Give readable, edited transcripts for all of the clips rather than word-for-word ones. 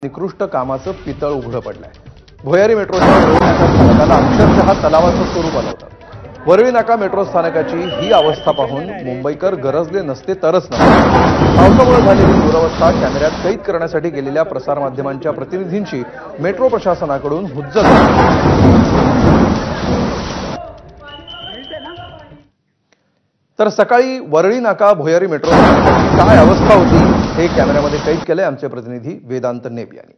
निकृष्ट कामाचं पितळ उघडं पडलंय। भुयारी मेट्रोच्या वरळी नाका स्थानकाला अक्षरशः तलावाचं स्वरूप आलं होतं। वरळी नाका मेट्रो स्थानकाची ही अवस्था पाहून मुंबईकर गरजले नसते तरच नव्हते। पावसामुळे झालेली दुरवस्था कॅमेऱ्यात कैद करण्यासाठी गेलेल्या प्रसारमाध्यमांच्या प्रतिनिधींची मेट्रो प्रशासनाकडून हुज्जत झाली। तर सकाळी वरळी नाका भुयारी मेट्रो स्थानकाची काय अवस्था होती हे कॅमेऱ्यामध्ये कैद केले आमचे प्रतिनिधी वेदांत नेब यांनी।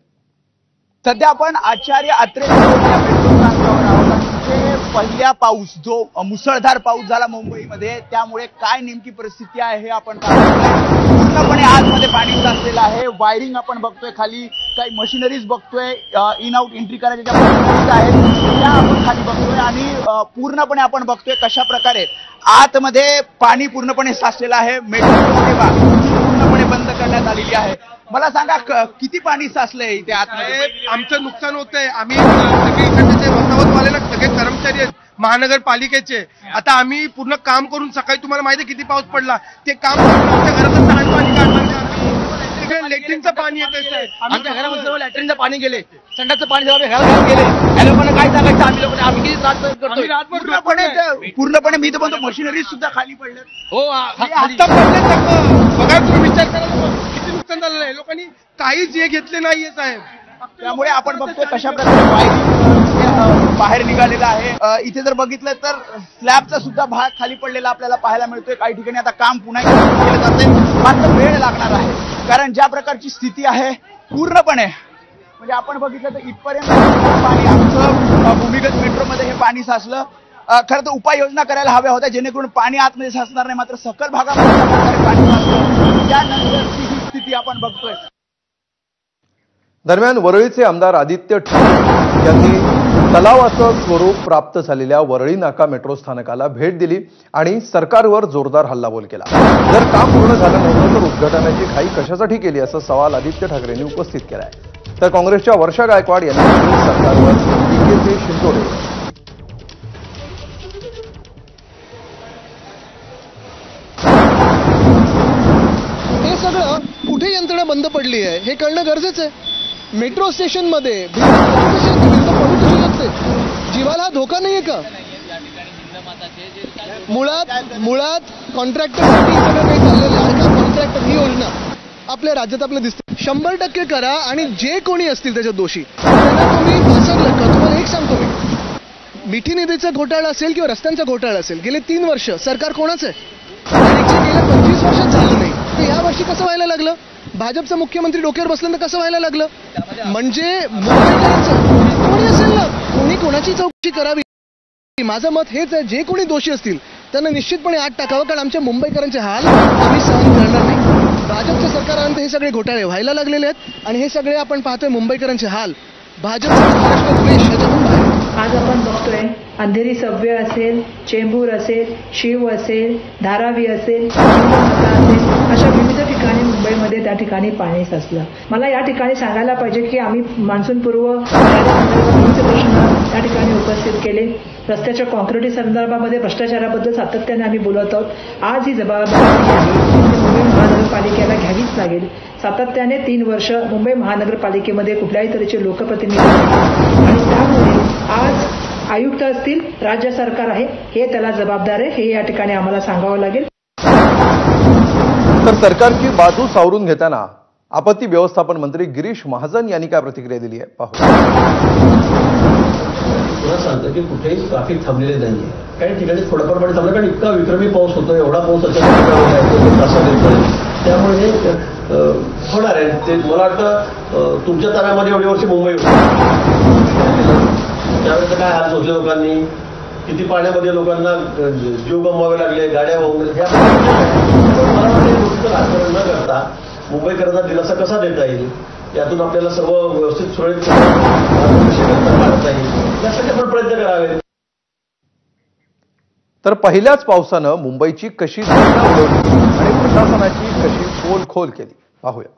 सध्या आपण आचार्य आत्रे मेट्रो स्थानकावर आहोत आणि इथे पहिला पाऊस जो मुसळधार पाऊस झाला मुंबईमध्ये त्यामुळे काय नेमकी परिस्थिती आहे हे आपण पाहतोय। पूर्णपणे आतमध्ये पाणी साचलेलं आहे। वायरिंग आपण बघतोय, खाली काही मशिनरीज बघतोय, इन आउट एंट्री करायच्या ज्या मशिनरीज आहेत त्या आपण खाली बघतोय आणि पूर्णपणे आपण बघतोय कशा प्रकारे आतमध्ये पाणी पूर्णपणे साचलेलं आहे। मेट्रो सेवा पूर्णपणे बंद करण्यात आलेली आहे। मला सांगा किती पाणी साचलंय इथे आतमध्ये? आमचं नुकसान होतंय। आम्ही सगळीकडे वसाहतवाले ना सगळे कर्मचारी आहेत महानगरपालिकेचे। आता आम्ही पूर्ण काम करून सकाळी तुम्हाला माहिती किती पाऊस पडला ते काम करून आमच्या घराचं सांडपाणी काढलं, लेट्रिनचं पाणी येतंय। आमच्या घरामध्ये सर्व लॅट्रिनचं पाणी गेले, संडासचं पाणी सर्व घरात गेले। या लोकांना काय सांगायचं आम्ही लोकांना? आम्ही किती त्रास करतोय पूर्णपणे मी तर म्हणतो मशिनरीज सुद्धा खाली पडल्यात। हो आता पडले बघा, तुम्ही विचार करा किती नुकसान झालेलं आहे। लोकांनी काहीच हे घेतले नाहीये साहेब। त्यामुळे आपण बघतोय कशा प्रकारे वायरिंग बाहेर निघालेला आहे। इथे जर बघितलं तर स्लॅबचा सुद्धा भाग खाली पडलेला आपल्याला पाहायला मिळतोय। काही ठिकाणी आता काम पुन्हा केलं जाते, मात्र वेळ लागणार आहे कारण ज्या प्रकारची स्थिती आहे पूर्णपणे म्हणजे आपण बघितलं तर इथपर्यंत पाणी आमचं भूमिगत मेट्रोमध्ये हे पाणी साचलं। खरं तर उपाययोजना करायला हव्या होत्या जेणेकरून पाणी आतमध्ये साचणार नाही, मात्र सकल भागामध्ये पाणी साचलं। त्यानंतरची ही स्थिती आपण बघतोय। दरम्यान वरळीचे आमदार आदित्य ठाकरे यांनी तलावाचं स्वरूप प्राप्त झालेल्या वरळी नाका मेट्रो स्थानकाला भेट दिली आणि सरकारवर जोरदार हल्लाबोल केला। जर काम पूर्ण झालं नव्हतं तर उद्घाटनाची घाई कशासाठी केली असा सवाल आदित्य ठाकरेंनी उपस्थित केलाय। तर काँग्रेसच्या वर्षा गायकवाड यांनी सरकारवर टीकेचे शिंतोडे उडवले। हे सगळं कुठे यंत्रणा बंद पडली आहे हे कळणं गरजेचं आहे। मेट्रो स्टेशन मध्ये जीवाला धोका नाहीये का? मुळात कॉन्ट्रॅक्टरसाठी सगळं काही चाललेलं आहे। कॉन्ट्रॅक्टर ही योजना आपल्या राज्यात आपलं दिसते 100% करा आणि जे कोणी असतील त्याच्यात दोषी त्यांना तुम्ही घसरलं का? तुम्हाला एक सांगतो मी, मिठी निधीचा घोटाळा असेल किंवा रस्त्यांचा घोटाळा असेल, गेले 3 वर्ष सरकार कोणाचं आहे? गेल्या 25 वर्षात झालं नाही तर या वर्षी कसं व्हायला लागलं? भाजपचा मुख्यमंत्री डोक्यावर बसल्यानंतर कसं व्हायला लागलं? म्हणजे कोणी असेल ना, कोणी कोणाची चौकशी करावी। माझं मत हेच आहे, जे कोणी दोषी असतील त्यांना निश्चितपणे आत टाकावं कारण आमच्या मुंबईकरांचे हाल आम्ही सहन करणार नाही। भाजपच्या सरकारानंतर हे सगळे घोटाळे व्हायला लागलेले आहेत आणि हे सगळे आपण पाहतोय मुंबईकरांचे हाल। भाजपचा महाराष्ट्र द्वेष याच्यातून बाहेर आज आपण बघतोय अंधेरी सबवे असेल, चेंबूर असेल, शिव असेल, धारावी असेल, अशा विविध ठिकाणी मुंबईमध्ये त्या ठिकाणी पाणी साचलं। मला या ठिकाणी सांगायला पाहिजे की आम्ही मान्सूनपूर्व विविध प्रश्न त्या ठिकाणी उपस्थित केले। रस्त्याच्या कॉन्क्रिटी संदर्भामध्ये भ्रष्टाचाराबद्दल सातत्याने आम्ही बोलत आहोत। आज ही जबाबदारी आहे ती मुंबई महानगरपालिकेला घ्यावीच लागेल। सातत्याने 3 वर्ष मुंबई महानगरपालिकेमध्ये कुठल्याही तऱ्हेचे लोकप्रतिनिधी आणि त्यामुळे आज आयुक्त असतील, राज्य सरकार आहे हे त्याला जबाबदार आहे, हे या ठिकाणी आम्हाला सांगावं लागेल। तर सरकारची बाजू सावरून घेताना आपत्ती व्यवस्थापन मंत्री गिरीश महाजन यांनी काय प्रतिक्रिया दिली आहे पाहू। तुला सांगतं की कुठेही ट्रॅफिक थांबलेले नाहीये। काही ठिकाणी थोडंफार पाणी थांबलं कारण इतका विक्रमी पाऊस होतो, एवढा पाऊस त्यामुळे होणार आहे ते। मला वाटतं तुमच्या ताब्यामध्ये एवढी वर्षी मुंबई त्यावेळेस काय हाल सोचले लोकांनी, किती पाण्यामध्ये लोकांना जीव गमवावे लागले, गाड्या वाहून गेल्या। मला वाटतं गोष्टीचं राजकारण न करता मुंबईकरांना दिलासा कसा देता येईल यातून आपल्याला सर्व व्यवस्थित सुरळीत कसे काढता येईल यासाठी आपण प्रयत्न करावे। तर पहिल्याच पावसानं मुंबईची कशी उडवली आणि प्रशासनाची कशी पोलखोल केली पाहूया।